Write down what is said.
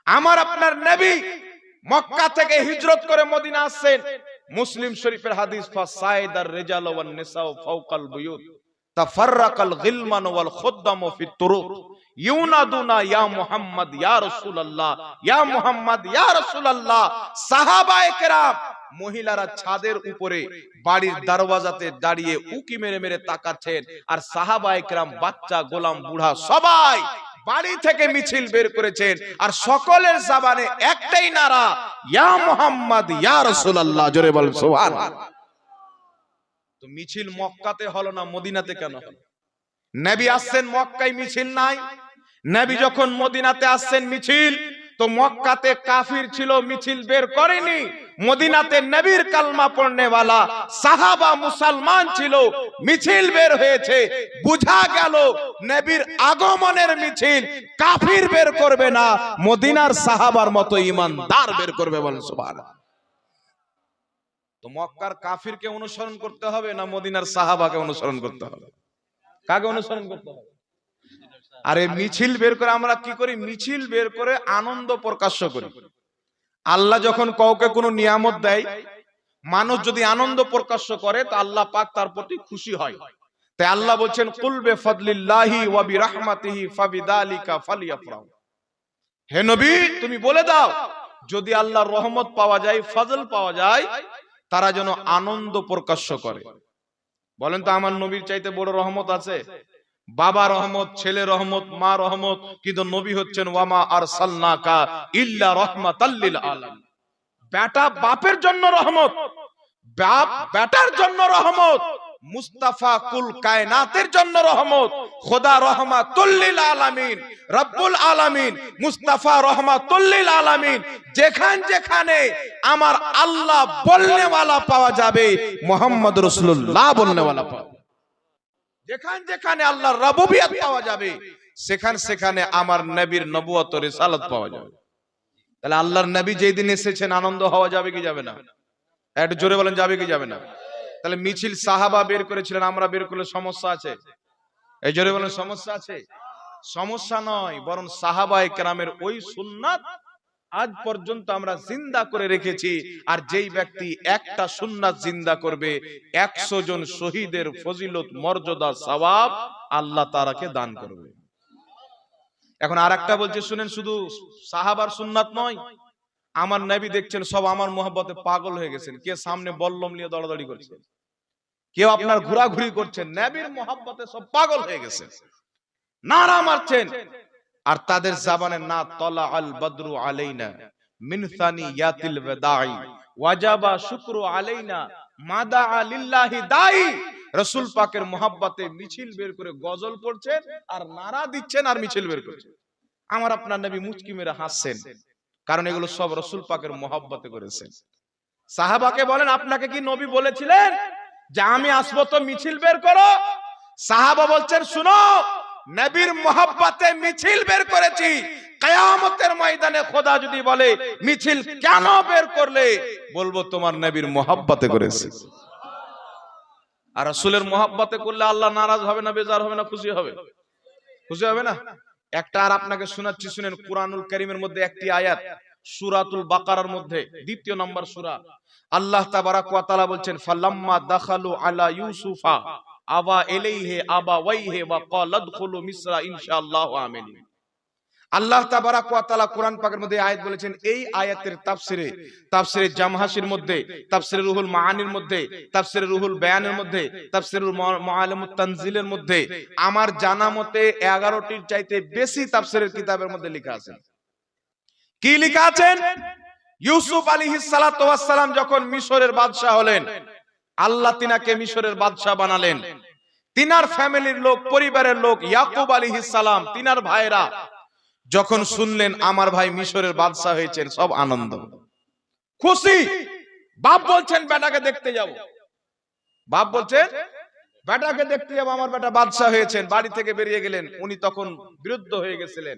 আমার আপনার নবী মক্কা থেকে হিজরত করে মদিনা আসছেন। মুসলিম শরীফের হাদিস, ফাসাইদার রিজাল ওয়ান নিসাউ ফাওকাল বুয়ুত তাফাররাকাল গিলমান ওয়াল খুদ্দামু ফিত তুরুক ইউনাদুনা ইয়া মুহাম্মদ ইয়া রাসূলুল্লাহ, ইয়া মুহাম্মদ ইয়া রাসূলুল্লাহ। সাহাবায়ে কেরাম মহিলারা ছাদের উপরে বাড়ির দরওয়াজাতে দাঁড়িয়ে উকি মেরে মেরে তাকাচ্ছেন, আর সাহাবায়ে কেরাম বাচ্চা গোলাম বুড়া সবাই বাড়ি থেকে মিছিল বের করেছেন, আর সকলের জবানে একটাই নারা, ইয়া মুহাম্মদ ইয়া রাসূলুল্লাহ। জোরে বল সুবহানাল্লাহ। তো মিছিল মক্কাতে হলো না, মদিনাতে কেন হলো? নবী আসছেন মক্কায়, মিছিল নাই। নবী যখন মদিনাতে আসছেন মিছিল, তো মক্কাতে কাফির ছিল, মিছিল বের করেনি। মদিনাতে নবীর কালমা পড়নে ওয়ালা সাহাবা মুসলমান ছিল, মিছিল বের হয়েছে। বুঝা গেল নবীর আগমনের মিছিল কাফির বের করবে না, মদিনার সাহাবার মতো ঈমানদার বের করবে। বলেন সুবহানাল্লাহ। তো মক্কার কাফিরকে অনুসরণ করতে হবে না মদিনার সাহাবাকে অনুসরণ করতে হবে? কাকে অনুসরণ করতে হবে? আরে মিছিল বের করে আমরা কি করি? মিছিল বের করে আনন্দ প্রকাশ করি। আল্লাহ যখন কাউকে কোনো নিয়ামত দেয়, মানুষ যদি আনন্দ প্রকাশ করে, তো আল্লাহ পাক তার প্রতি খুশি হয়। তাই আল্লাহ বলছেন, কুল বিফাদলিল্লাহি ওয়া বিরাহমাতিহি ফাবিযালিকা ফালইফরাহু। হে নবী, তুমি বলে দাও, যদি আল্লাহর রহমত পাওয়া যায়, ফজল পাওয়া যায়, তারা যেন আনন্দ প্রকাশ করে। বলেন তো, আমার নবীর চাইতে বড় রহমত আছে? বাবা রহমত, ছেলে রহমত, মা রহমত, কিন্তু নবী হচ্ছেন ওয়ামা আরসালনাকা ইল্লা রাহমাতাল লিল আলামিন। বেটা বাপের জন্য রহমত, বাপ বেটার জন্য রহমত, মুস্তাফা কুল কায়নাতের জন্য রহমত। খোদা রহমাতুল লিল আলামিন, রব্বুল আলামিন, মুস্তাফা রহমাতুল লিল আলামিন। যেখানে আমার আল্লাহ বলনে ওয়ালা পাওয়া যাবে, মুহাম্মদ রাসূলুল্লাহ বলনে ওয়ালা পাওয়া। যেখানে আল্লাহর রুবুবিয়ত পাওয়া যাবে, সেখানে আমার নবীর নবুয়ত ও রিসালাত পাওয়া যাবে। তাহলে আল্লাহর নবী যেই দিন এসেছেন, আনন্দ হওয়া যাবে কি যাবে না? একটু জোরে বলেন, যাবে কি যাবে না? তাহলে মিছিল সাহাবা বের করেছিলেন, আমরা বের করলে সমস্যা আছে? এই জোরে বলেন, সমস্যা আছে? সমস্যা নয়, বরং সাহাবায়ে কেরামের ওই সুন্নাত আজ পর্যন্ত আমরা জিন্দা করে রেখেছি। আর যেই ব্যক্তি একটা সুন্নাত জিন্দা করবে, 100 জন শহীদের ফজিলত, মর্যাদা, সওয়াব আল্লাহ তাআলাকে দান করবে। এখন আরেকটা বলছে, শুনেন, শুধু সাহাবার সুন্নাত নয়, আমার নবী দেখছেন সব আমার মোহাব্বতে পাগল হয়ে গেছেন। কে সামনে বল্লম নিয়ে দৌড়াদৌড়ি করছে, কেউ আপনার ঘোরাঘুরি করছেন, নবীর মোহাব্বতে সব পাগল হয়ে গেছেন, নারা মারছেন। আর তাদের জবানে না তলা আল বদরু আলাইনা মিন সানিয়াতিল ওয়াদাই ওয়াজাবা শুকরু আলাইনা মাদা লিল্লাহি দাই। রাসূল পাকের মোহাব্বতে মিছিল বের করে গজল পড়ছেন, আর নারা দিচ্ছেন, আর মিছিল বের করছেন। আমার আপনার নবী মুচকি মেরে হাসছেন, কারণ এগুলো সব রাসূল পাকের মোহাব্বতে করেছেন। সাহাবাকে বলেন, আপনাকে কি নবী বলেছিলেন যে আমি আসবো তো মিছিল বের করো? সাহাবা বলছেন, শুনো, নবীর মোহাব্বতে মিছিল বের করেছি। কিয়ামতের ময়দানে খোদা যদি বলে মিছিল কেন বের করলে, বলবো তোমার নবীর মোহাব্বতে করেছি। আর রাসূলের মোহাব্বতে করলে আল্লাহ নারাজ হবে না, বেজার হবে না, খুশি হবে? খুশি হবে না? একটা আর আপনাকে শোনাচ্ছি, শুনেন। কুরআনুল কারীমের মধ্যে একটি আয়াত, সূরাতুল বাকারার মধ্যে 2 নম্বর সূরা, আল্লাহ তাবারাক ওয়া তাআলা বলছেন, ফালাম্মা দাখালু আলা ইউসুফা আবা ইলাইহি আবা ওয়াইহি ওয়া ক্বালা আদখুলু মিসরা ইনশাআল্লাহু আমিন। আল্লাহ তাবারাক ওয়া তাআলা কোরআন পাকের মধ্যে আয়াত বলেছেন। এই আয়াতের তাফসিরে জামহাসির মধ্যে, তাফসিরে রুহুল মাআনির মধ্যে, তাফসিরে রুহুল বায়ানের মধ্যে, তাফসিরুল মুআল্লিমুত তানজিলের মধ্যে আমার জানা মতে 11টির চাইতে বেশি তাফসিরের কিতাবের মধ্যে লেখা আছে। কি লেখা আছেন? ইউসুফ আলাইহিস সালাতু ওয়াস সালাম যখন মিশরের বাদশা হলেন, আল্লাহ তিনাকে মিশরের বাদশা বানালেন। তিনার ফ্যামিলির লোক, পরিবারের লোক, ইয়াকুব আলাইহিস সালাম, তিনার ভাইরা যখন শুনলেন আমার ভাই মিশরের বাদশা হয়েছেন, সব আনন্দ, খুশি। বাপ বলছেন বেটাকে দেখতে যাব, বাপ বলছেন বেটাকে দেখতে যাব, আমার বেটা বাদশা হয়েছেন। বাড়ি থেকে বেরিয়ে গেলেন, উনি তখন বিরুদ্ধ হয়ে গেছিলেন।